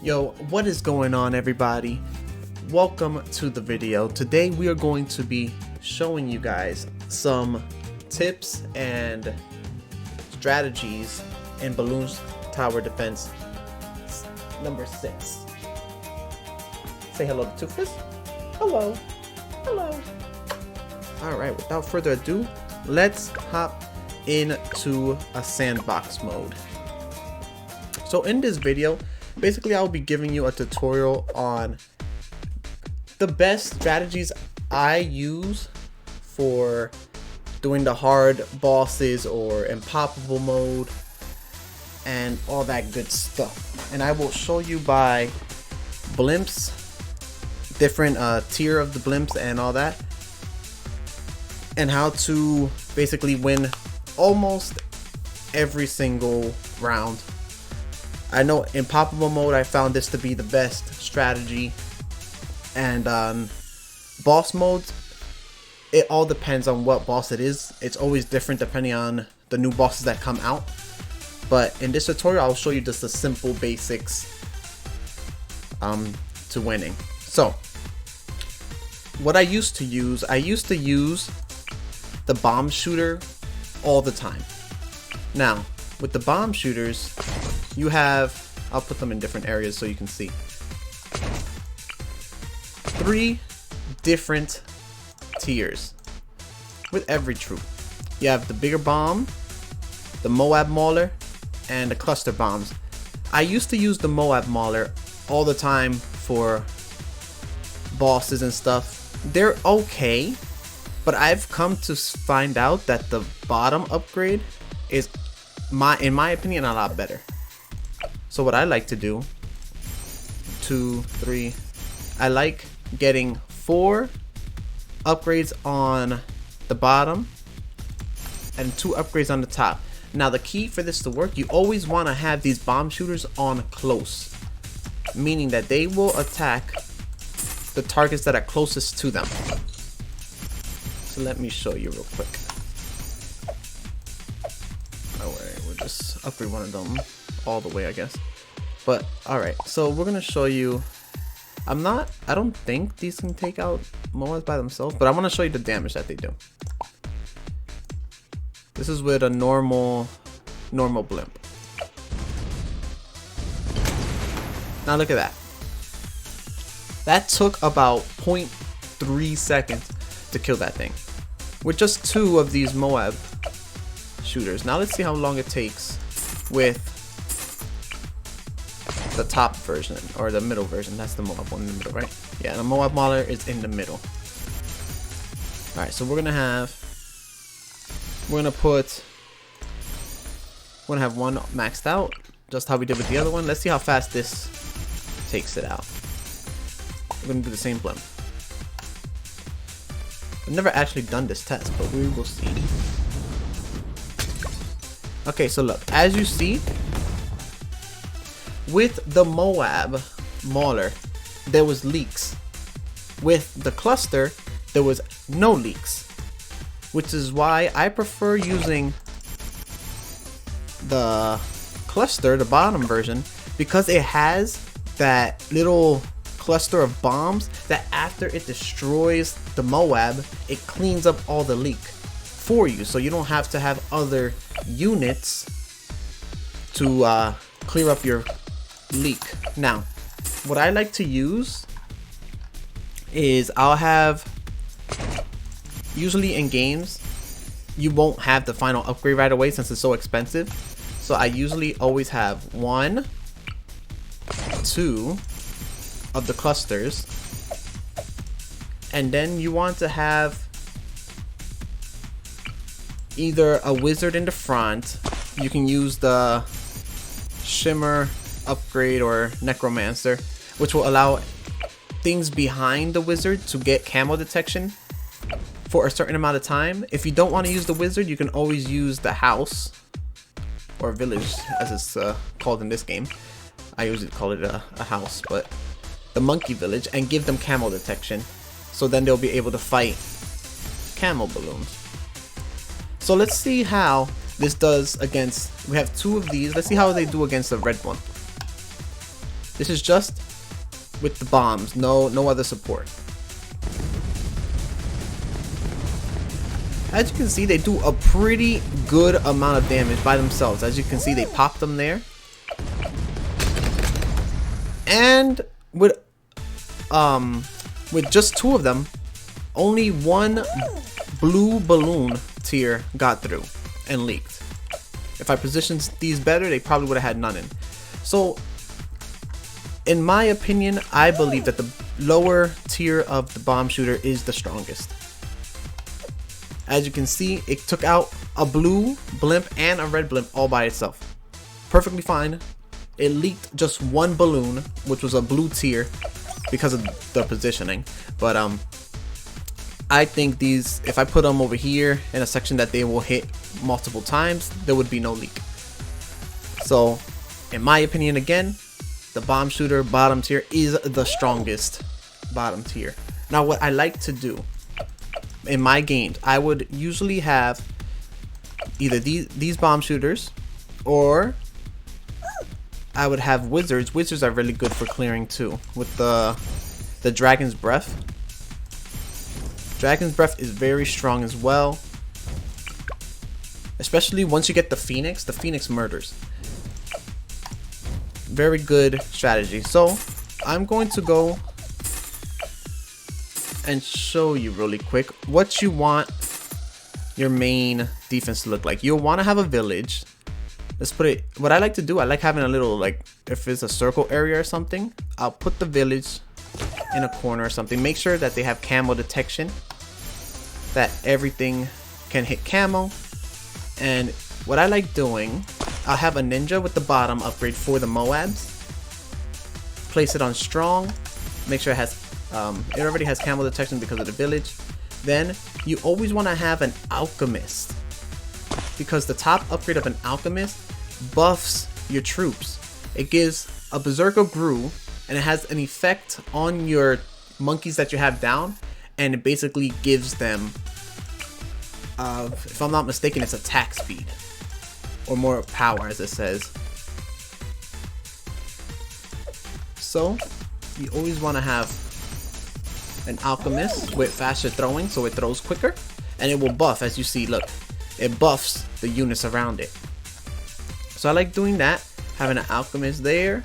Yo, what is going on, everybody? Welcome to the video. Today we are going to be showing you guys some tips and strategies in Bloons Tower Defense number 6. Say hello to Toothless. Hello. Hello. Alright, without further ado, let's hop into a sandbox mode. So in this video, basically I'll be giving you a tutorial on the best strategies I use for doing the hard bosses or Impoppable mode and all that good stuff. And I will show you by blimps, different tier of the blimps and all that, and how to basically win almost every single round. I know in Impoppable mode I found this to be the best strategy, and boss modes, it all depends on what boss it is. It's always different depending on the new bosses that come out, but in this tutorial I'll show you just the simple basics to winning. So what I used to use the bomb shooter all the time. Now with the bomb shooters, you have, I'll put them in different areas so you can see, 3 different tiers with every troop. You have the bigger bomb, the Moab Mauler, and the cluster bombs. I used to use the Moab Mauler all the time for bosses and stuff. They're okay, but I've come to find out that the bottom upgrade is, in my opinion, a lot better. So what I like to do, 2, 3, I like getting 4 upgrades on the bottom and 2 upgrades on the top. Now the key for this to work, you always want to have these bomb shooters on close, meaning that they will attack the targets that are closest to them. So let me show you real quick. Alright, we'll just upgrade one of them all the way, I guess. But alright, so we're gonna show you, I don't think these can take out Moabs by themselves, but I want to show you the damage that they do. This is with a normal blimp. Now look at that. That took about 0.3 seconds to kill that thing with just 2 of these Moab shooters. Now let's see how long it takes with the top version, or the middle version. That's the Moab one in the middle, right? Yeah, the Moab Mauler is in the middle. Alright, so we're gonna have one maxed out, just how we did with the other one. Let's see how fast this takes it out. We're gonna do the same blimp. I've never actually done this test, but we will see. Okay, so look, as you see, with the Moab Mauler, there was leaks. With the cluster, there was no leaks, which is why I prefer using the cluster, the bottom version, because it has that little cluster of bombs that after it destroys the Moab, it cleans up all the leak for you, so you don't have to have other units to clear up your leak. Now what I like to use is, I'll have, usually in games you won't have the final upgrade right away since it's so expensive, so I usually always have 1, 2 of the clusters, and then you want to have either a wizard in the front. You can use the shimmer upgrade or necromancer, which will allow things behind the wizard to get camo detection for a certain amount of time. If you don't want to use the wizard, you can always use the house, or village as it's called in this game. I usually call it a house, but the monkey village, and give them camo detection, so then they'll be able to fight camo balloons. So let's see how this does against, we have 2 of these. Let's see how they do against the red one. This is just with the bombs, no other support. As you can see, they do a pretty good amount of damage by themselves. As you can see, they pop them there. And with just 2 of them, only 1 blue balloon tier got through and leaked. If I positioned these better, they probably would have had none in. So, in my opinion, I believe that the lower tier of the bomb shooter is the strongest. As you can see, it took out a blue blimp and a red blimp all by itself. Perfectly fine. It leaked just 1 balloon, which was a blue tier because of the positioning. But I think these, if I put them over here in a section that they will hit multiple times, there would be no leak. So, in my opinion, again, the bomb shooter bottom tier is the strongest bottom tier. Now, what I like to do in my games, I would usually have either these bomb shooters, or I would have wizards. Wizards are really good for clearing too, with the dragon's breath. Dragon's breath is very strong as well, especially once you get the phoenix. The phoenix murders. Very good strategy. So I'm going to go and show you really quick what you want your main defense to look like. You'll want to have a village. Let's put it, what I like to do, I like having a little, like, if it's a circle area or something, I'll put the village in a corner or something. Make sure that they have camo detection, that everything can hit camo. And what I like doing, I'll have a ninja with the bottom upgrade for the Moabs. Place it on strong. Make sure it has, it already has camo detection because of the village. Then you always want to have an alchemist, because the top upgrade of an alchemist buffs your troops. It gives a berserker brew, and it has an effect on your monkeys that you have down, and it basically gives them, if I'm not mistaken, it's attack speed or more power, as it says. So you always want to have an alchemist with faster throwing, so it throws quicker, and it will buff, as you see, look, it buffs the units around it. So I like doing that, having an alchemist there.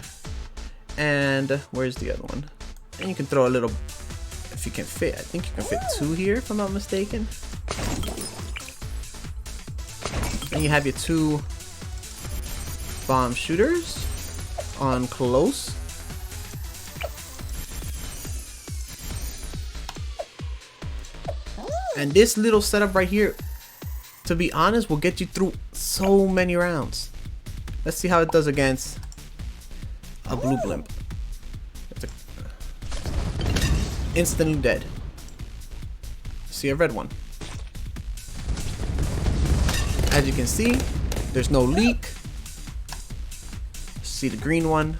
And where's the other one? And you can throw a little, if you can fit, I think you can fit 2 here if I'm not mistaken. And you have your 2 bomb shooters on close. And this little setup right here, to be honest, will get you through so many rounds. Let's see how it does against a blue blimp. It's instantly dead. See a red one. As you can see, there's no leak. See the green one.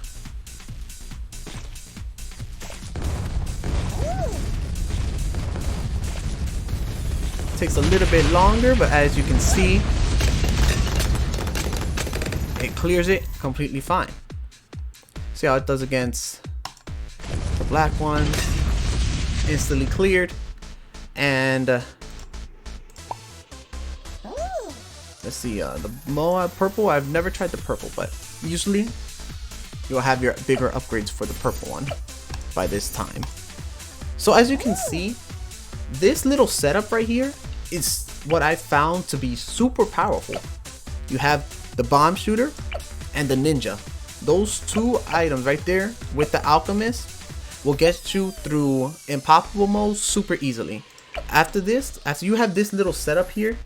Takes a little bit longer, but as you can see, it clears it completely fine. See how it does against the black one. Instantly cleared. And let's see, the Moab purple, I've never tried the purple, but usually you'll have your bigger upgrades for the purple one by this time. So as you can see, this little setup right here is what I found to be super powerful. You have the bomb shooter and the ninja. Those 2 items right there with the alchemist will get you through impoppable mode super easily. After this, after you have this little setup here,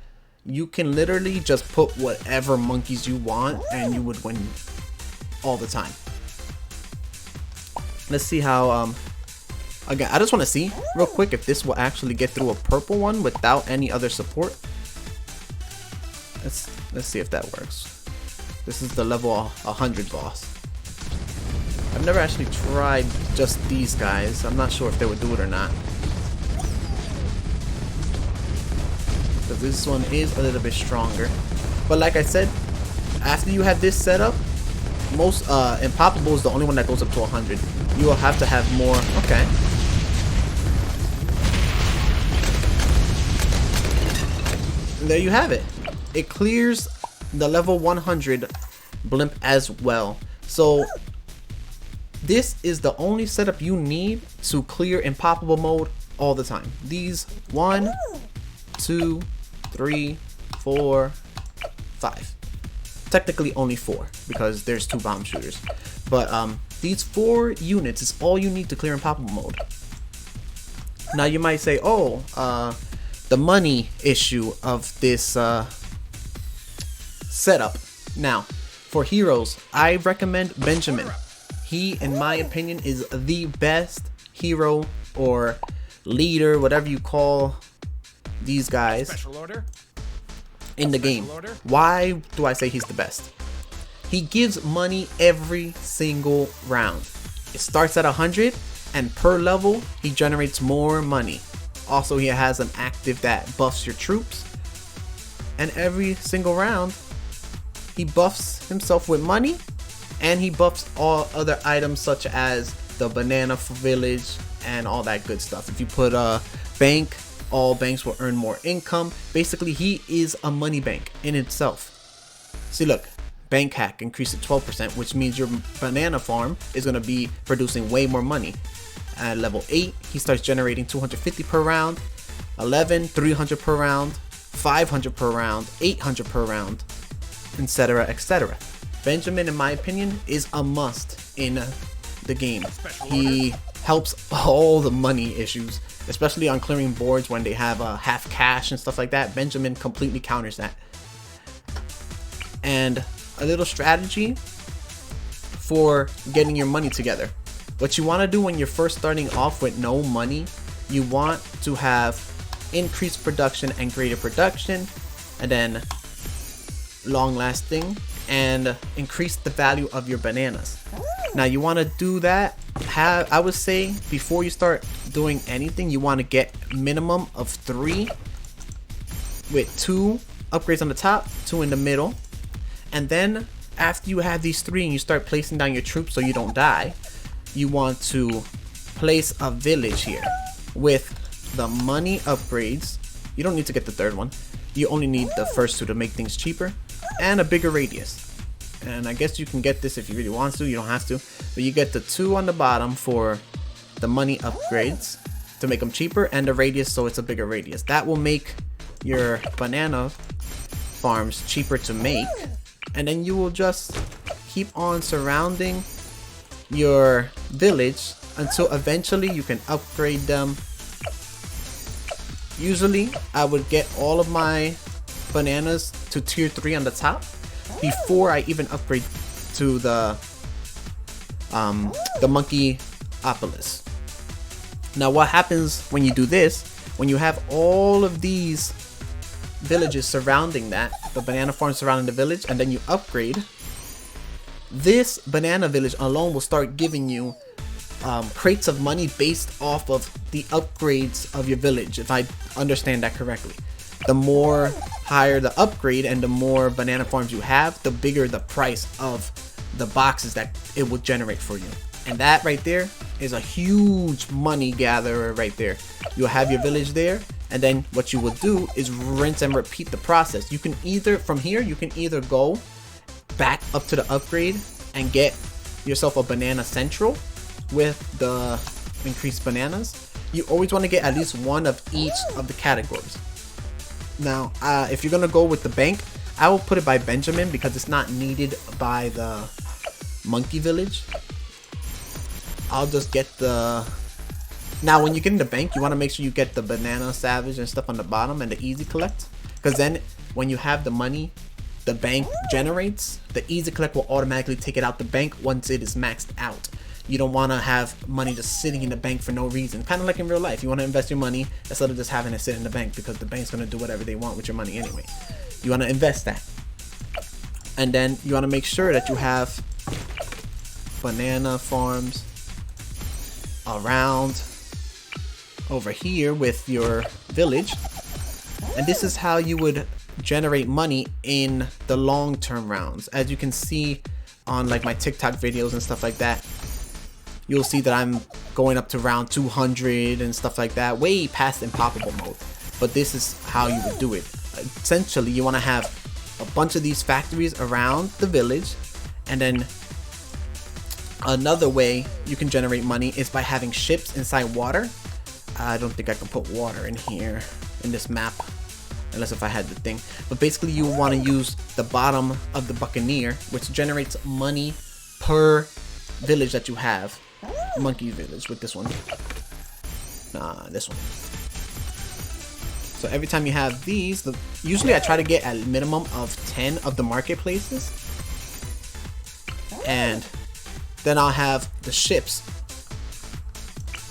you can literally just put whatever monkeys you want and you would win all the time. Let's see how, again, I just want to see real quick if this will actually get through a purple one without any other support. Let's see if that works. This is the level 100 boss. I've never actually tried just these guys. I'm not sure if they would do it or not. But this one is a little bit stronger. But like I said, after you have this set up, most Impoppable is the only one that goes up to 100. You will have to have more. Okay. And there you have it. It clears the level 100 blimp as well. So this is the only setup you need to clear Impoppable mode all the time. These 1, 2, 3, 4, 5. Technically only 4 because there's 2 bomb shooters. But these 4 units is all you need to clear Impoppable mode. Now you might say, oh, the money issue of this setup. Now, for heroes, I recommend Benjamin. He, in my opinion, is the best hero or leader, whatever you call these guys, in the game. Why do I say he's the best? He gives money every single round. It starts at 100, and per level, he generates more money. Also, he has an active that buffs your troops, and every single round, he buffs himself with money, and he buffs all other items such as the banana village and all that good stuff. If you put a bank, all banks will earn more income. Basically, he is a money bank in itself. See, look, bank hack increased to 12%, which means your banana farm is going to be producing way more money. At level 8, he starts generating 250 per round, 11, 300 per round, 500 per round, 800 per round, etc, etc. Benjamin, in my opinion, is a must in the game. He helps all the money issues, especially on clearing boards when they have half cash and stuff like that. Benjamin completely counters that. And a little strategy for getting your money together. What you want to do when you're first starting off with no money, you want to have increased production and greater production, and then long lasting, and increase the value of your bananas. Now you want to do that, I would say before you start doing anything, you want to get minimum of 3 with 2 upgrades on the top, 2 in the middle, and then after you have these 3 and you start placing down your troops so you don't die, you want to place a village here with the money upgrades. You don't need to get the 3rd one, you only need the first 2 to make things cheaper, and a bigger radius. And I guess you can get this if you really want to, you don't have to, but you get the 2 on the bottom for the money upgrades to make them cheaper, and the radius so it's a bigger radius. That will make your banana farms cheaper to make, and then you will just keep on surrounding your village until eventually you can upgrade them. Usually I would get all of my bananas to tier 3 on the top before I even upgrade to the Impoppable. Now what happens when you do this, when you have all of these villages surrounding that, the banana farm surrounding the village, and then you upgrade, this banana village alone will start giving you crates of money based off of the upgrades of your village, if I understand that correctly. The more higher the upgrade and the more banana farms you have, the bigger the price of the boxes that it will generate for you. And that right there is a huge money gatherer right there. You'll have your village there, and then what you will do is rinse and repeat the process. You can either, from here, you can either go back up to the upgrade and get yourself a banana central with the increased bananas. You always want to get at least one of each of the categories. Now, if you're gonna go with the bank, I will put it by Benjamin because it's not needed by the monkey village. I'll just get the... Now, when you get in the bank, you want to make sure you get the banana savage and stuff on the bottom and the easy collect, because then when you have the money the bank generates, the easy collect will automatically take it out the bank once it is maxed out. You don't want to have money just sitting in the bank for no reason. Kind of like in real life, you want to invest your money instead of just having it sit in the bank, because the bank's going to do whatever they want with your money anyway. You want to invest that, and then you want to make sure that you have banana farms around over here with your village, and this is how you would generate money in the long-term rounds. As you can see on like my TikTok videos and stuff like that, you'll see that I'm going up to round 200 and stuff like that, way past Impoppable mode. But this is how you would do it. Essentially, you want to have a bunch of these factories around the village, and then another way you can generate money is by having ships inside water. I don't think I can put water in here in this map, unless if I had the thing. But basically, you want to use the bottom of the Buccaneer, which generates money per village that you have. Monkey village with this one. Nah, this one. So every time you have these, usually I try to get a minimum of 10 of the marketplaces. And then I'll have the ships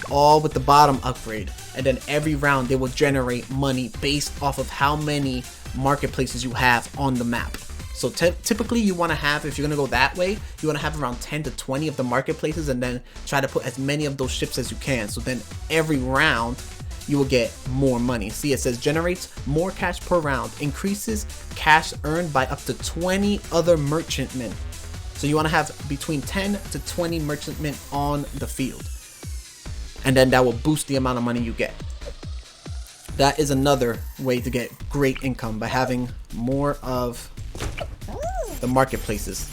all with the bottom upgrade, and then every round they will generate money based off of how many marketplaces you have on the map. So typically you want to have, if you're going to go that way, you want to have around 10 to 20 of the marketplaces, and then try to put as many of those ships as you can. So then every round you will get more money. See, it says generates more cash per round, increases cash earned by up to 20 other merchantmen. So you want to have between 10 to 20 merchantmen on the field, and then that will boost the amount of money you get. That is another way to get great income, by having more of the marketplaces.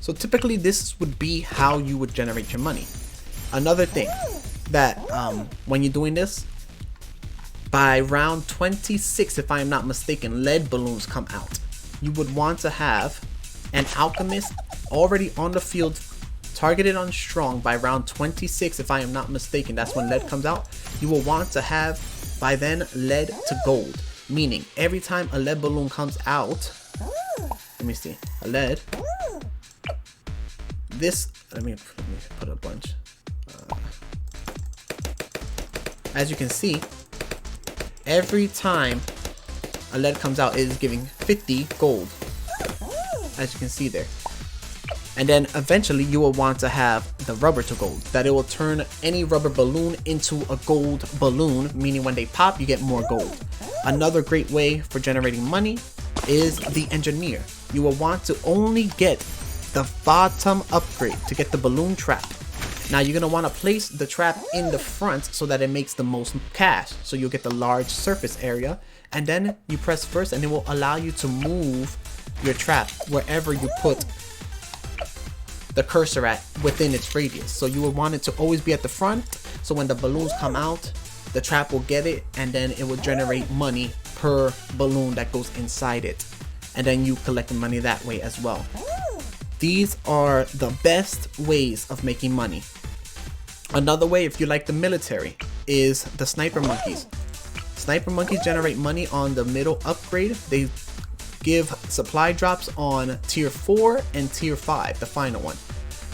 So typically this would be how you would generate your money. Another thing that when you're doing this, by round 26, if I am not mistaken, lead balloons come out. You would want to have an alchemist already on the field, targeted on strong by round 26, if I am not mistaken. That's when lead comes out. You will want to have by then lead to gold, meaning every time a lead balloon comes out, let me see, a lead, this, let me put a bunch. As you can see, every time a lead comes out, it is giving 50 gold, as you can see there. And then eventually you will want to have the rubber to gold, that it will turn any rubber balloon into a gold balloon, meaning when they pop you get more gold. Another great way for generating money is the engineer. You will want to only get the bottom upgrade to get the balloon trap. Now you're going to want to place the trap in the front so that it makes the most cash. So you'll get the large surface area, and then you press first and it will allow you to move your trap wherever you put the cursor at within its radius. So you will want it to always be at the front, so when the balloons come out, the trap will get it, and then it will generate money per balloon that goes inside it, and then you collect the money that way as well. These are the best ways of making money. Another way, if you like the military, is the sniper monkeys. Sniper monkeys generate money on the middle upgrade. They give supply drops on tier 4 and tier 5, the final one.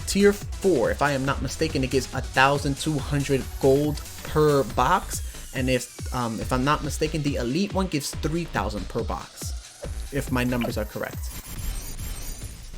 Tier 4, if I am not mistaken, it gives 1,200 gold per box, and if I'm not mistaken, the elite one gives 3,000 per box, if my numbers are correct.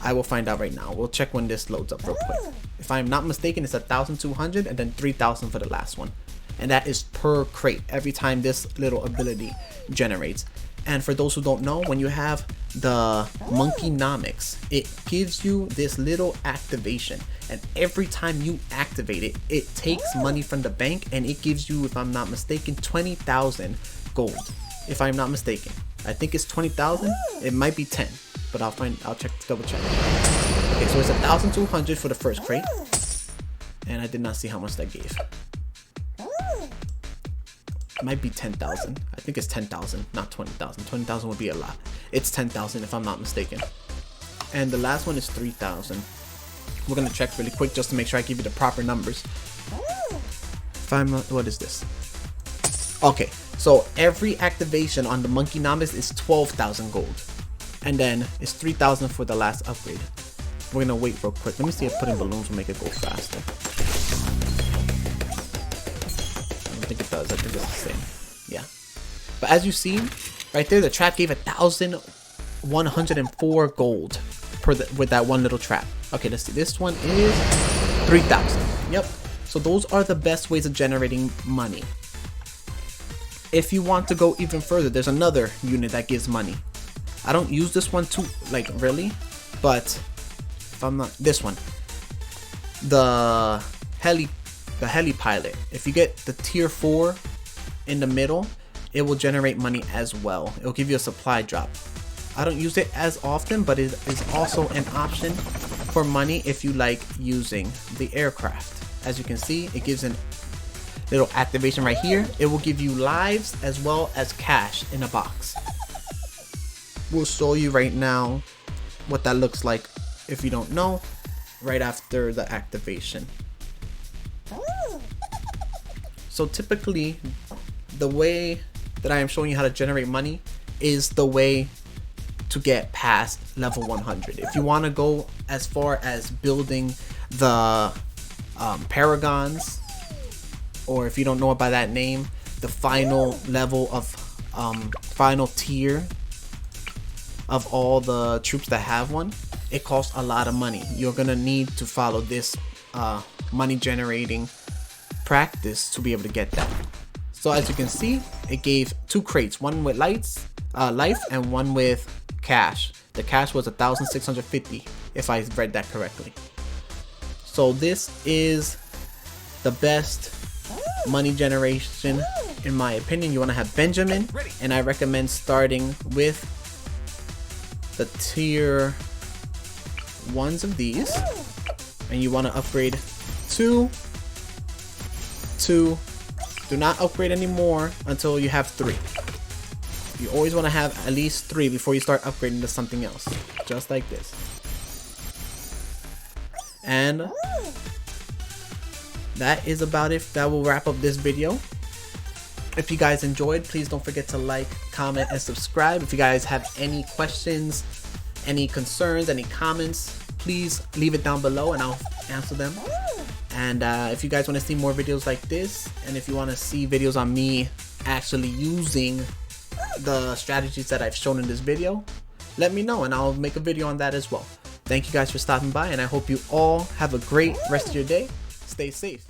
I will find out right now. We'll check when this loads up real quick. If I am not mistaken, it's 1,200 and then 3,000 for the last one, and that is per crate every time this little ability generates. And for those who don't know, when you have the monkeynomics, it gives you this little activation, and every time you activate it, it takes money from the bank, and it gives you, if I'm not mistaken, 20,000 gold. If I'm not mistaken, I think it's 20,000. It might be 10, but I'll check, double check. Okay, so it's 1,200 for the first crate, and I did not see how much that gave. Might be 10,000. I think it's 10,000, not 20,000. 20,000 would be a lot. It's 10,000 if I'm not mistaken. And the last one is 3,000. We're gonna check really quick just to make sure I give you the proper numbers. What is this? Okay, so every activation on the monkeynomics is 12,000 gold, and then it's 3,000 for the last upgrade. We're gonna wait real quick. Let me see if putting balloons will make it go faster. I think it does. I think it's the same. Yeah. But as you see, right there, the trap gave 1,104 gold with that one little trap. Okay, let's see. This one is 3,000. Yep. So those are the best ways of generating money. If you want to go even further, there's another unit that gives money. I don't use this one too, like, really, but if I'm not, this one, the heli pilot. If you get the tier 4 in the middle, it will generate money as well. It'll give you a supply drop. I don't use it as often, but it is also an option for money if you like using the aircraft. As you can see, it gives an little activation right here. It will give you lives as well as cash in a box. We'll show you right now what that looks like if you don't know, right after the activation. So typically, the way that I am showing you how to generate money is the way to get past level 100. If you want to go as far as building the paragons, or if you don't know it by that name, the final level of final tier of all the troops that have one, it costs a lot of money. You're gonna need to follow this money generating practice to be able to get that. So as you can see, it gave 2 crates, one with life and one with cash. The cash was 1,650 if I read that correctly. So this is the best money generation in my opinion. You want to have Benjamin, and I recommend starting with the tier 1s of these, and you want to upgrade 2. Do not upgrade anymore until you have 3. You always want to have at least 3 before you start upgrading to something else, just like this. And that is about it. That will wrap up this video. If you guys enjoyed, please don't forget to like, comment, and subscribe. If you guys have any questions, any concerns, any comments, please leave it down below and I'll answer them. And if you guys want to see more videos like this, and if you want to see videos on me actually using the strategies that I've shown in this video, let me know and I'll make a video on that as well. Thank you guys for stopping by, and I hope you all have a great rest of your day. Stay safe.